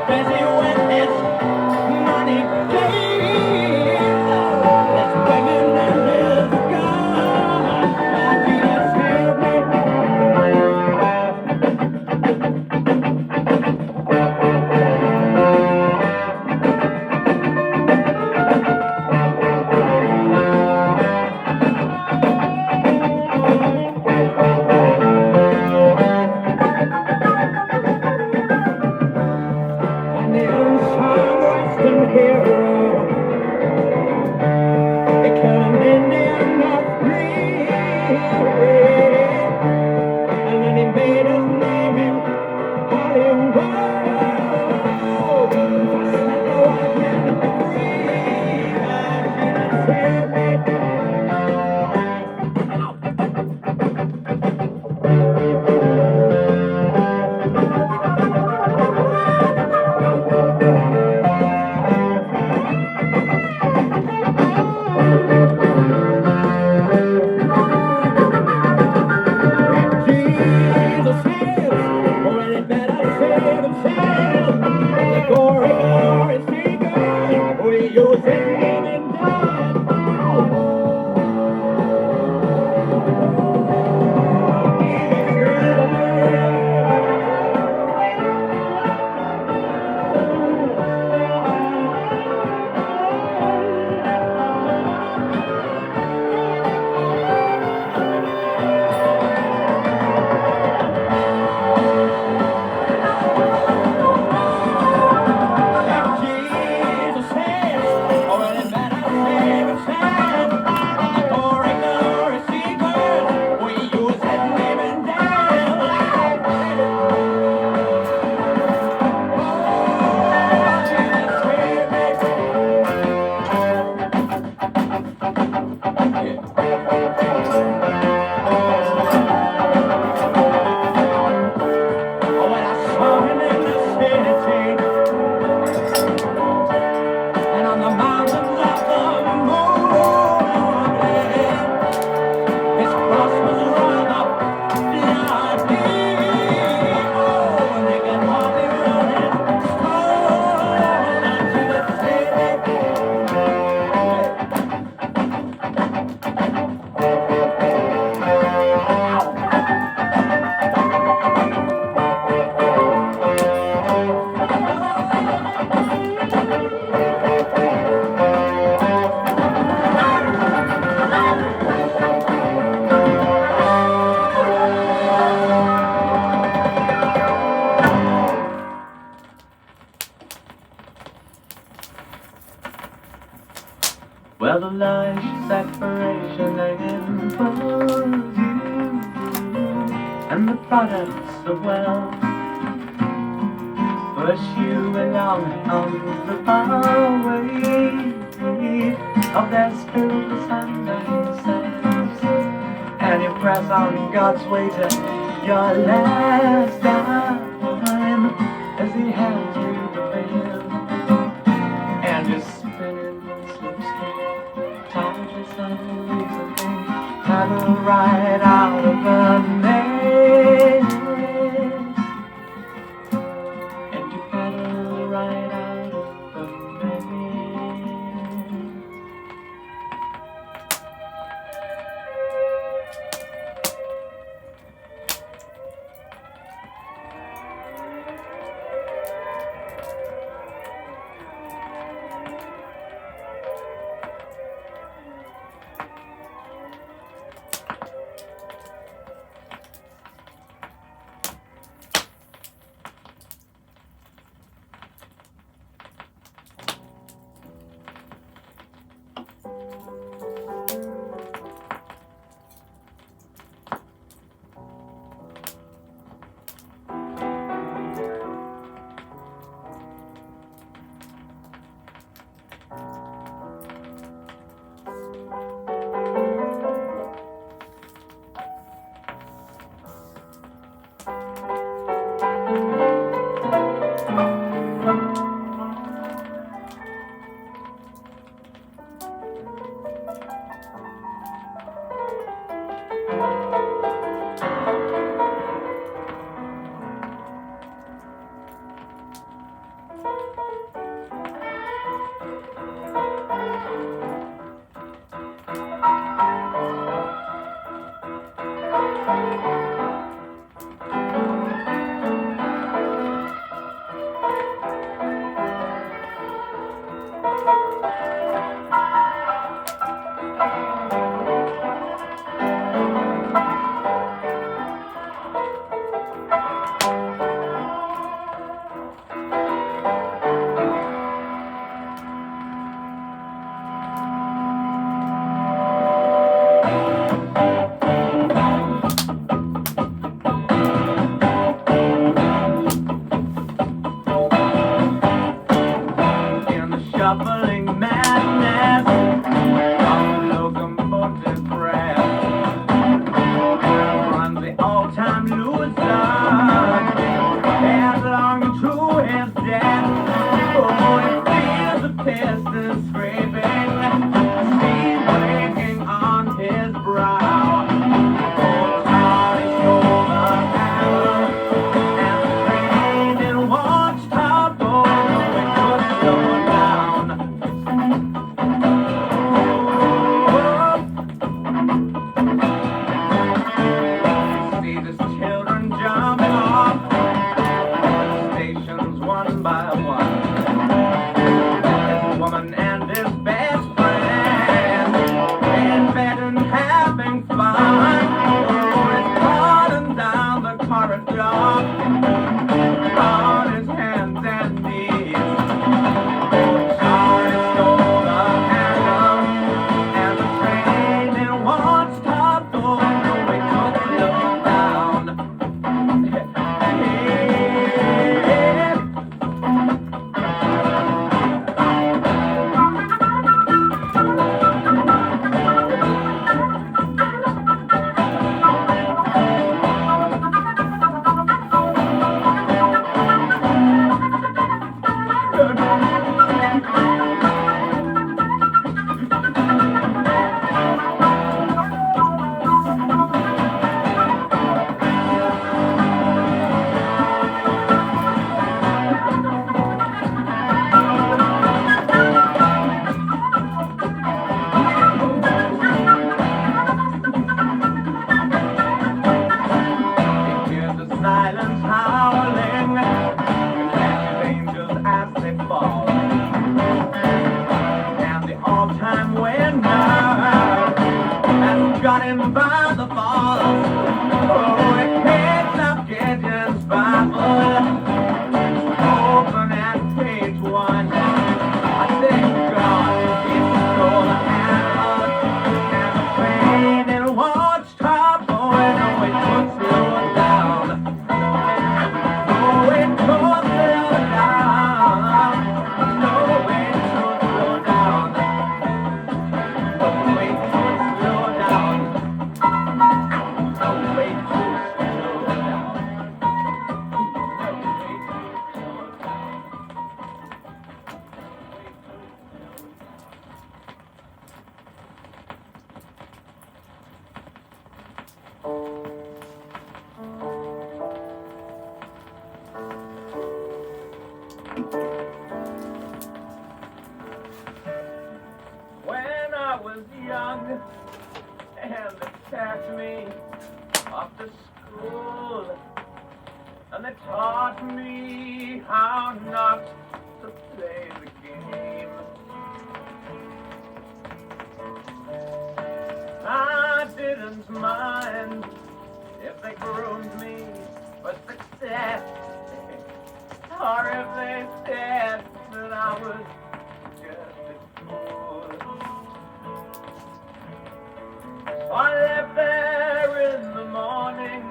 busy with his money game. This women and his God. Jesus, help me. And the unsung Western hero, they killed an Indian of greed. And then he made his name in Hollywood. For setting the white man free. Jesus, help me. Jesus saves, or any better save himself. The glory, glory seeker, we use his name in death. Jesus saves, or any better save himself. The glory, glory seeker, we use his name in death. When I saw him in the city, and on the mountains of the moon, his cross was rather bloody. Oh, and they could hardly run it stone unto the city. Well, the line separation imposes you, and the products of wealth push you along on the pathway of their spiritual sense, and you press on God's way to your last time as He hands you the bell, and you're spinning slipstream. Timeless unreasoning, paddle right out of the maze, and you paddle right out of the maze. In the shuffling madness of the locomotive breath runs the all-time loser headlong to his death. Oh, he feels the piston scraping, steam breaking on his brow. Oh, Charlie stole the hammer, and the train in one stop going, it could slow down. Oh, see these children jumping off stations one by one. His woman and his best friend in bed and having fun. Oh, it's running down the corridor on his hands and knees. Oh, Charlie stole the hammer, and the train in one stop going, no, it could slow down. Hear the silence howling, and angels as they fall. And the all-time winner has got him by the balls. Oh, it picks up Gideon's Bible, open at page 1. I thank God he stole the hammer, and the train in one stop going, oh, it could slow down. Oh, it could slow down. No, it could slow down. Oh, it could slow down. Oh, it could slow down. When I was young and they packed me off to school, and they taught me how not to play the game. I didn't mind if they groomed me for success, or if they said that I was just a fool. So I left there in the morning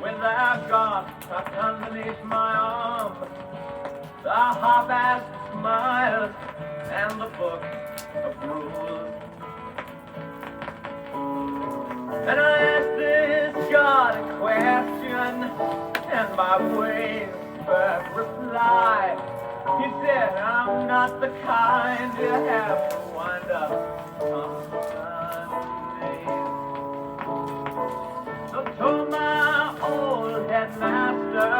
with that God tucked underneath my arm, the half-assed smile and the book of rules. And I asked this God a question, and by way of reply, he said, I'm not the kind you have to wind up on Sunday. So to my old headmaster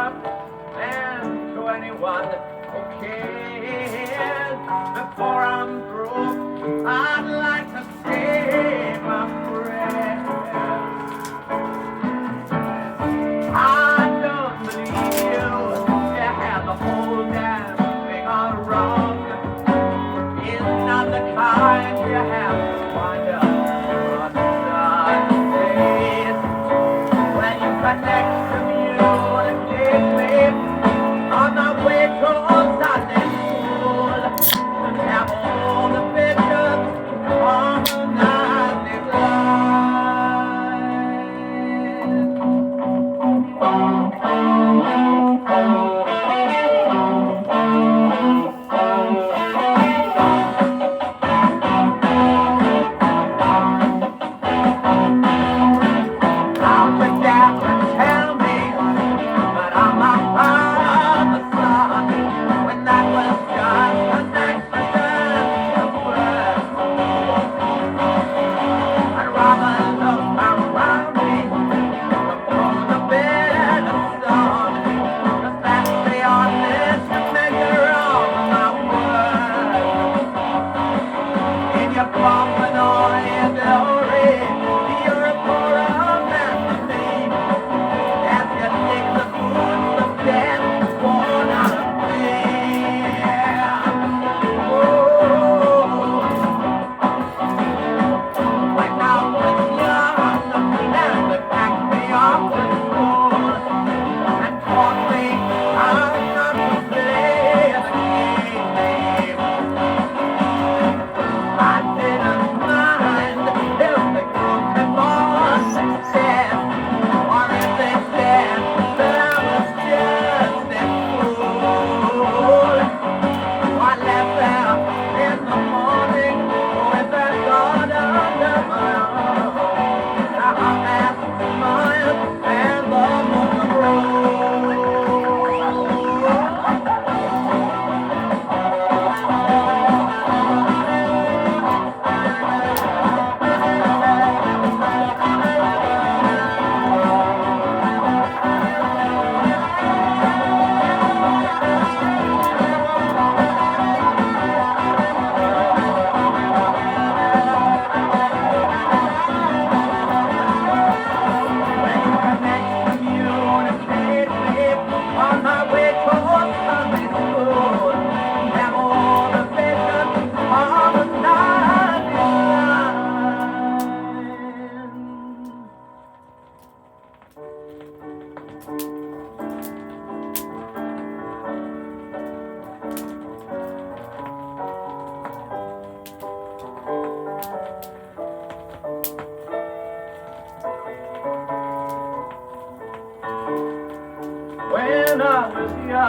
and to anyone who cares, before I'm through, I'd like to say my prayers. I don't believe you have the whole damn thing all wrong.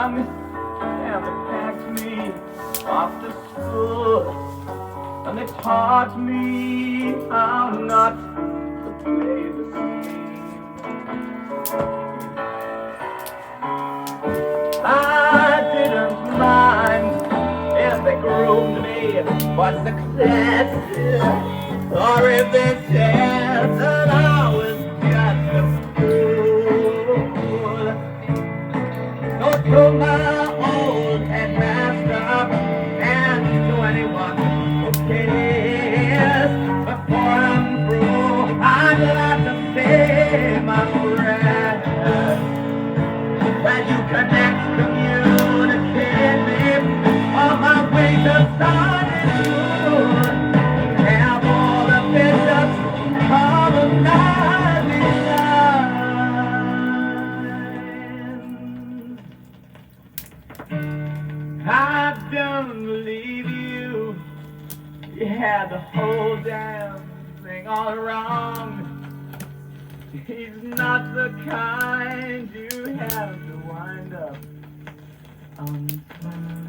young and they packed me off to school, and they taught me how not to play the scene. I didn't mind if they groomed me for success, or if they said that I was just a fool. So to my old headmaster and to anyone who cares, before I'm through, I'd like to say my prayers. That you can excommunicate me on my way to solitude. Have all the bishops colonize these lands. I don't believe you. You had the whole damn thing all wrong. He's not the kind you have to wind up on top.